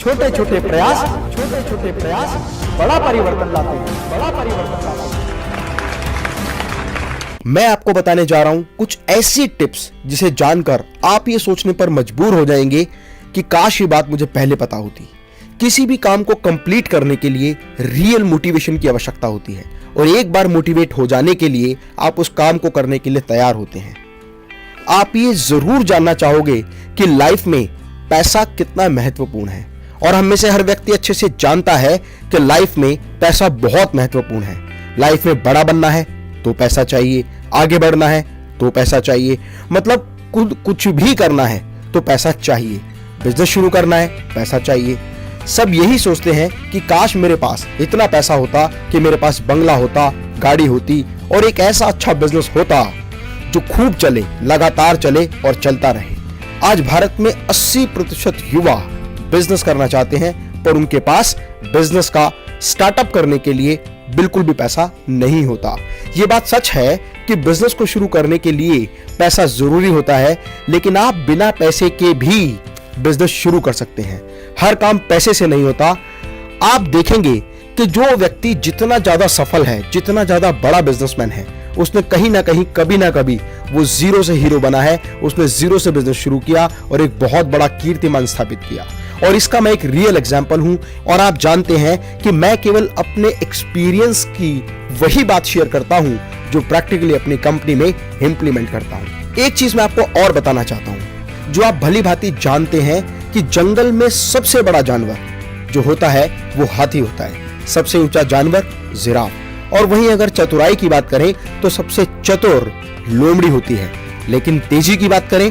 छोटे छोटे प्रयास बड़ा परिवर्तन लाते हैं। मैं आपको बताने जा रहा हूं कुछ ऐसी टिप्स जिसे जानकर आप ये सोचने पर मजबूर हो जाएंगे कि काश ये बात मुझे पहले पता होती। किसी भी काम को कंप्लीट करने के लिए रियल मोटिवेशन की आवश्यकता होती है और एक बार मोटिवेट हो जाने के लिए आप उस काम को करने के लिए तैयार होते हैं। आप ये जरूर जानना चाहोगे कि लाइफ में पैसा कितना महत्वपूर्ण है और हम में से हर व्यक्ति अच्छे से जानता है कि लाइफ में पैसा बहुत महत्वपूर्ण है। लाइफ में बड़ा बनना है तो पैसा चाहिए, आगे बढ़ना है तो पैसा चाहिए, मतलब कुछ भी करना है तो पैसा चाहिए, बिजनेस शुरू करना है पैसा चाहिए। सब यही सोचते हैं कि काश मेरे पास इतना पैसा होता कि मेरे पास बंगला होता, गाड़ी होती और एक ऐसा अच्छा बिजनेस होता जो खूब चले, लगातार चले और चलता रहे। आज भारत में 80% युवा बिजनेस करना चाहते हैं पर उनके पास बिजनेस का स्टार्टअप करने के लिए बिल्कुल भी पैसा नहीं होता। ये बात सच है कि बिजनेस को शुरू करने के लिए पैसा जरूरी होता है, लेकिन आप बिना पैसे के भी बिजनेस शुरू कर सकते हैं। हर काम पैसे से नहीं होता। आप देखेंगे कि जो व्यक्ति जितना ज्यादा सफल है, जितना ज्यादा बड़ा बिजनेसमैन है, उसने कहीं ना कहीं कभी ना कभी वो जीरो से हीरो बना है। उसने जीरो से बिजनेस शुरू किया और एक बहुत बड़ा कीर्तिमान स्थापित किया। और इसका मैं एक रियल एग्जांपल हूं और आप जानते हैं कि मैं केवल अपने एक्सपीरियंस की वही बात शेयर करता हूं जो प्रैक्टिकली अपनी कंपनी में इंप्लीमेंट करता हूं। एक चीज मैं आपको और बताना चाहता हूं जो आप भली भांति जानते हैं कि जंगल में सबसे बड़ा जानवर जो होता है वो हाथी होता है, सबसे ऊंचा जानवर जिराफ। और वहीं अगर चतुराई की बात करें तो सबसे चतुर लोमड़ी होती है, लेकिन तेजी की बात करें,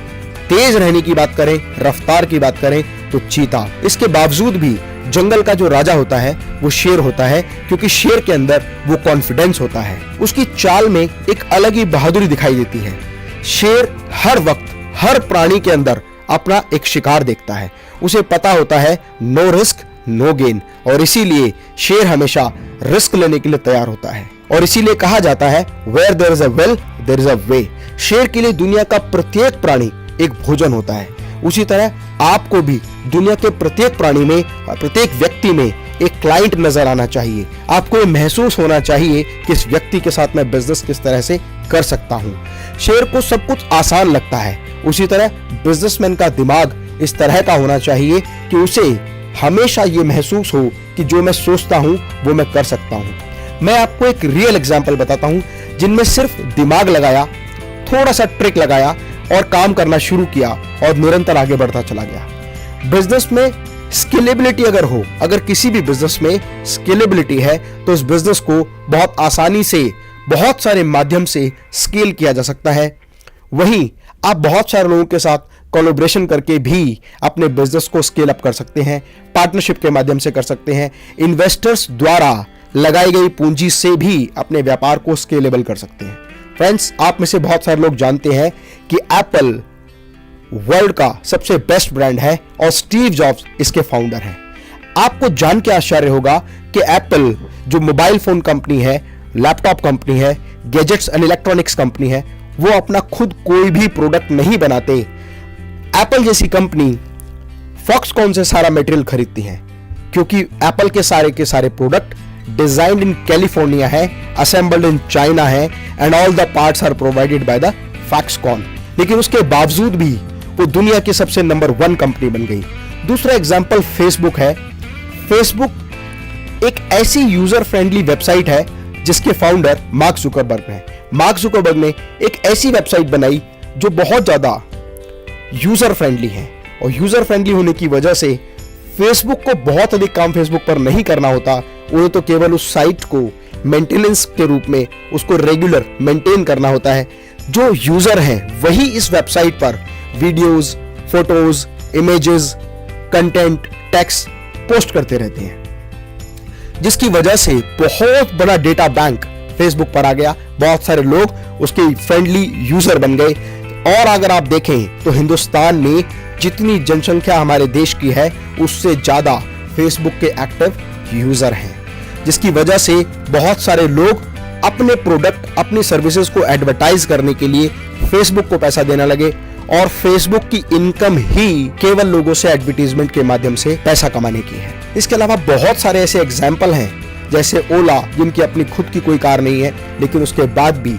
तेज रहने की बात करें, रफ्तार की बात करें तो चीता। इसके बावजूद भी जंगल का जो राजा होता है वो शेर होता है, क्योंकि शेर के अंदर वो कॉन्फिडेंस होता है। उसकी चाल में एक अलग ही बहादुरी दिखाई देती है। शेर हर वक्त हर प्राणी के अंदर अपना एक शिकार देखता है। उसे पता होता है नो रिस्क नो गेन, और इसीलिए शेर हमेशा रिस्क लेने के लिए तैयार होता है। और इसीलिए कहा जाता है where there is a will there is a way. शेर के लिए दुनिया का प्रत्येक प्राणी एक भोजन होता है। उसी तरह आपको भी दुनिया के प्रत्येक प्राणी में, प्रत्येक व्यक्ति में एक क्लाइंट नजर आना चाहिए। आपको ये महसूस होना चाहिए कि इस व्यक्ति के साथ मैं बिजनेस किस तरह से कर सकता हूं। शेर को सब कुछ आसान लगता है, उसी तरह बिजनेसमैन का दिमाग इस तरह का होना चाहिए कि उसे हमेशा ये महसूस हो कि जो मैं सोचता हूं वो मैं कर सकता हूं। मैं आपको एक रियल एग्जांपल बताता हूं जिनमें सिर्फ दिमाग लगाया, थोड़ा सा ट्रिक लगाया और काम करना शुरू किया और निरंतर आगे बढ़ता चला गया। बिजनेस में स्केलेबिलिटी अगर किसी भी बिजनेस में स्केलेबिलिटी है तो उस बिजनेस को बहुत आसानी से बहुत सारे माध्यम से स्केल किया जा सकता है। वहीं आप बहुत सारे लोगों के साथ कोलैबोरेशन करके भी अपने बिजनेस को स्केल अप कर सकते हैं, पार्टनरशिप के माध्यम से कर सकते हैं, इन्वेस्टर्स द्वारा लगाई गई पूंजी से भी अपने व्यापार को स्केलेबल कर सकते हैं। फ्रेंड्स, आप में से बहुत सारे लोग जानते हैं कि एप्पल वर्ल्ड का सबसे बेस्ट ब्रांड है और स्टीव जॉब्स इसके फाउंडर हैं। आपको जान के आश्चर्य होगा कि एप्पल जो मोबाइल फोन कंपनी है, लैपटॉप कंपनी है, गैजेट्स एंड इलेक्ट्रॉनिक्स कंपनी है, वो अपना खुद कोई भी प्रोडक्ट नहीं बनाते। एप्पल जैसी कंपनी फॉक्सकॉन से सारा मटेरियल खरीदती है, क्योंकि एप्पल के सारे प्रोडक्ट डिजाइन्ड इन कैलिफोर्निया है, असेंबल्ड इन चाइना है and all the parts are provided by the Foxconn. लेकिन उसके बावजूद भी वो दुनिया की सबसे नंबर 1 कंपनी बन गई। दूसरा एग्जांपल फेसबुक है। फेसबुक एक ऐसी यूजर फ्रेंडली वेबसाइट है जिसके फाउंडर मार्क जुकरबर्ग हैं। मार्क जुकरबर्ग ने एक ऐसी वेबसाइट बनाई जो बहुत ज्यादा यूजर फ्रेंडली है, और यूजर फ्रेंडली होने की वजह से फेसबुक को बहुत अधिक काम फेसबुक पर नहीं करना होता। उन्हें तो केवल उस साइट को मेंटेनेंस के रूप में उसको रेगुलर मेंटेन करना होता है। जो यूजर हैं वही इस वेबसाइट पर videos, photos, images, content, text post करते रहते हैं, जिसकी वजह से बहुत बड़ा डेटा बैंक फेसबुक पर आ गया। बहुत सारे लोग उसके फ्रेंडली यूजर बन गए। और अगर आप देखें तो हिंदुस्तान में जितनी जनसंख्या हमारे देश की है उससे ज्यादा फेसबुक के एक्टिव यूजर हैं, जिसकी वजह से बहुत सारे लोग अपने प्रोडक्ट, अपनी सर्विसेज को एडवर्टाइज करने के लिए फेसबुक को पैसा देने लगे। और फेसबुक की इनकम ही केवल लोगों से एडवर्टीजमेंट के माध्यम से पैसा कमाने की है। इसके अलावा बहुत सारे ऐसे एग्जाम्पल हैं, जैसे ओला, जिनकी अपनी खुद की कोई कार नहीं है लेकिन उसके बाद भी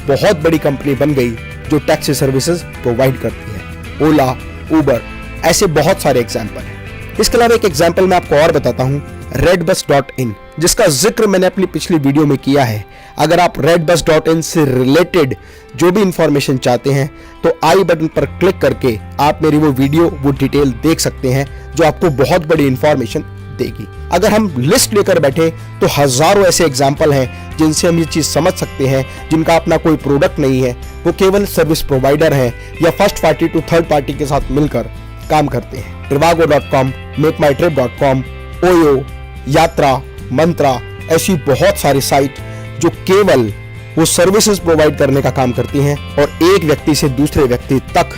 बहुत बड़ी कंपनी बन गई जो टैक्सी सर्विसेज प्रोवाइड करती है। ओला, उबर, ऐसे बहुत सारे एग्जाम्पल हैं। इसके अलावा एक एग्जाम्पल मैं आपको और बताता हूं, redbus.in, जिसका जिक्र मैंने अपनी पिछली वीडियो में किया है। अगर आप redbus.in से रिलेटेड जो भी इंफॉर्मेशन चाहते हैं तो आई बटन पर क्लिक करके आप मेरी वो वीडियो, वो डिटेल देख सकते हैं जो आपको बहुत बड़ी इंफॉर्मेशन देगी। अगर हम लिस्ट लेकर बैठे तो हजारों ऐसे एग्जाम्पल हैं जिनसे हम ये चीज समझ सकते हैं, जिनका अपना कोई प्रोडक्ट नहीं है, वो केवल सर्विस प्रोवाइडर हैं या first party to third party के साथ मिलकर काम करते हैं। trivago.com, मेकमाईट्रिप.com, ओयो, यात्रा, मंत्रा, ऐसी बहुत सारी साइट जो केवल वो सर्विसेज प्रोवाइड करने का काम करती हैं और एक व्यक्ति से दूसरे व्यक्ति तक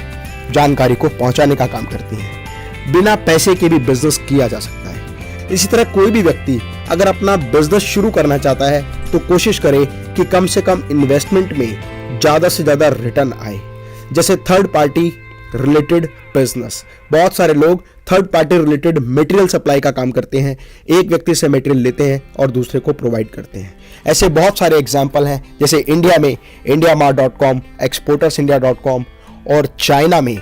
जानकारी को पहुंचाने का काम करती हैं। बिना पैसे के भी बिजनेस किया जा सकता है। इसी तरह कोई भी व्यक्ति अगर अपना बिजनेस शुरू करना चाहता है तो कोशिश करे कि कम से कम इन्वेस्टमेंट में ज्यादा से ज्यादा रिटर्न आए। जैसे थर्ड पार्टी रिलेटेड बिजनेस, बहुत सारे लोग third party related material supply का काम करते हैं, एक व्यक्ति से मटेरियल लेते हैं और दूसरे को प्रोवाइड करते हैं। ऐसे बहुत सारे एग्जांपल हैं, जैसे इंडिया में indiamart.com, exportersindia.com और चाइना में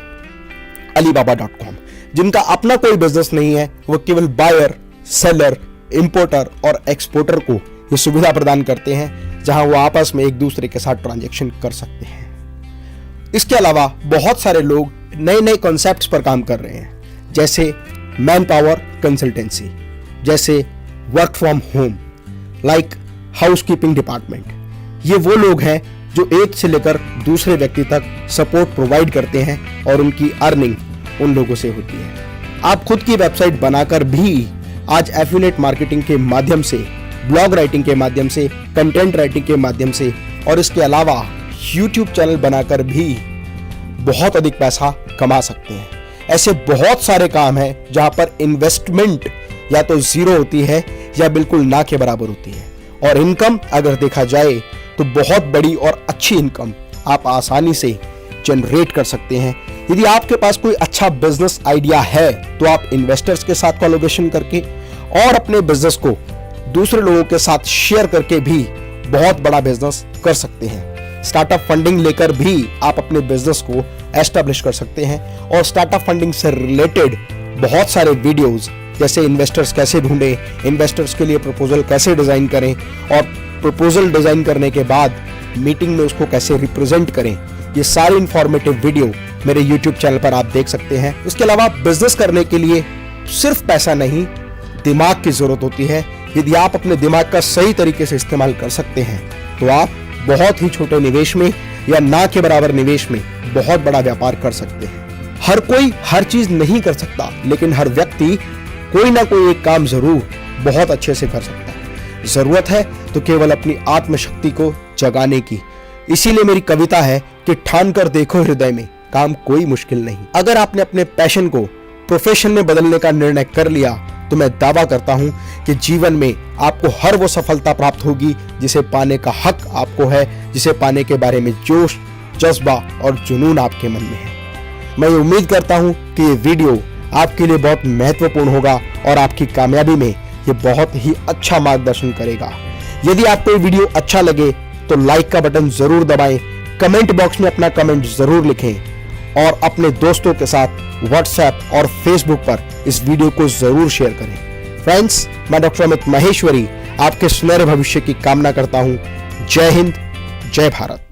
alibaba.com, जिनका अपना कोई बिजनेस नहीं है, वो केवल बायर, सेलर, इंपोर्टर और एक्सपोर्टर को ये सुविधा प्रदान करते हैं जहां वो आपस में एक दूसरे के साथ ट्रांजैक्शन कर सकते हैं। इसके अलावा बहुत सारे लोग नए नए कॉन्सेप्ट्स पर काम कर रहे हैं, जैसे मैन पावर कंसल्टेंसी, जैसे work from home, like housekeeping department. ये वो लोग हैं जो एक से लेकर दूसरे व्यक्ति तक सपोर्ट प्रोवाइड करते हैं और उनकी अर्निंग उन लोगों से होती है। आप खुद की वेबसाइट बनाकर भी आज एफिलिएट मार्केटिंग के माध्यम से, ब्लॉग राइटिंग के माध्यम से, कंटेंट राइटिंग के माध्यम से और इसके अलावा यूट्यूब चैनल बनाकर भी बहुत अधिक पैसा कमा सकते हैं। ऐसे बहुत सारे काम हैं जहां पर इन्वेस्टमेंट या तो जीरो होती है या बिल्कुल ना के बराबर होती है, और इनकम अगर देखा जाए तो बहुत बड़ी और अच्छी इनकम आप आसानी से जनरेट कर सकते हैं। यदि आपके पास कोई अच्छा बिजनेस आइडिया है तो आप इन्वेस्टर्स के साथ कोलैबोरेशन करके और अपने बिजनेस को दूसरे लोगों के साथ शेयर करके भी बहुत बड़ा बिजनेस कर सकते हैं। स्टार्टअप फंडिंग लेकर भी आप अपने बिजनेस को एस्टैब्लिश कर सकते हैं, और स्टार्टअप फंडिंग से रिलेटेड बहुत सारे वीडियोस, जैसे इन्वेस्टर्स कैसे ढूंढें, इन्वेस्टर्स के लिए प्रपोजल कैसे डिजाइन करें और प्रपोजल डिजाइन करने के बाद मीटिंग में उसको कैसे रिप्रेजेंट करें, ये सारी इंफॉर्मेटिव वीडियो मेरे यूट्यूब चैनल पर आप देख सकते हैं। इसके अलावा बिजनेस करने के लिए सिर्फ पैसा नहीं, दिमाग की जरूरत होती है। यदि आप अपने दिमाग का सही तरीके से इस्तेमाल कर सकते हैं तो आप बहुत ही छोटे निवेश में या ना के बराबर निवेश में बहुत बड़ा व्यापार कर सकते हैं। हर कोई हर चीज नहीं कर सकता, लेकिन हर व्यक्ति कोई ना कोई एक काम जरूर बहुत अच्छे से कर सकता है। जरूरत है तो केवल अपनी आत्मशक्ति को जगाने की। इसीलिए मेरी कविता है कि ठान कर देखो हृदय में, काम कोई मुश्किल नहीं। अगर आपने अपने पैशन को प्रोफेशन में बदलने का निर्णय कर लिया तो मैं दावा करता हूं कि जीवन में आपको हर वो सफलता प्राप्त होगी जिसे पाने का हक आपको है, जिसे पाने के बारे में जोश, जज्बा और जुनून आपके मन में है। मैं उम्मीद करता हूं कि ये वीडियो आपके लिए बहुत महत्वपूर्ण होगा और आपकी कामयाबी में ये बहुत ही अच्छा मार्गदर्शन करेगा। यदि आपको ये वीडियो अच्छा लगे तो लाइक का बटन जरूर दबाएं, कमेंट बॉक्स में अपना कमेंट जरूर लिखें और अपने दोस्तों के साथ व्हाट्सएप और फेसबुक पर इस वीडियो को जरूर शेयर करें। फ्रेंड्स, मैं डॉक्टर अमित महेश्वरी आपके सुनहरे भविष्य की कामना करता हूं। जय हिंद, जय भारत।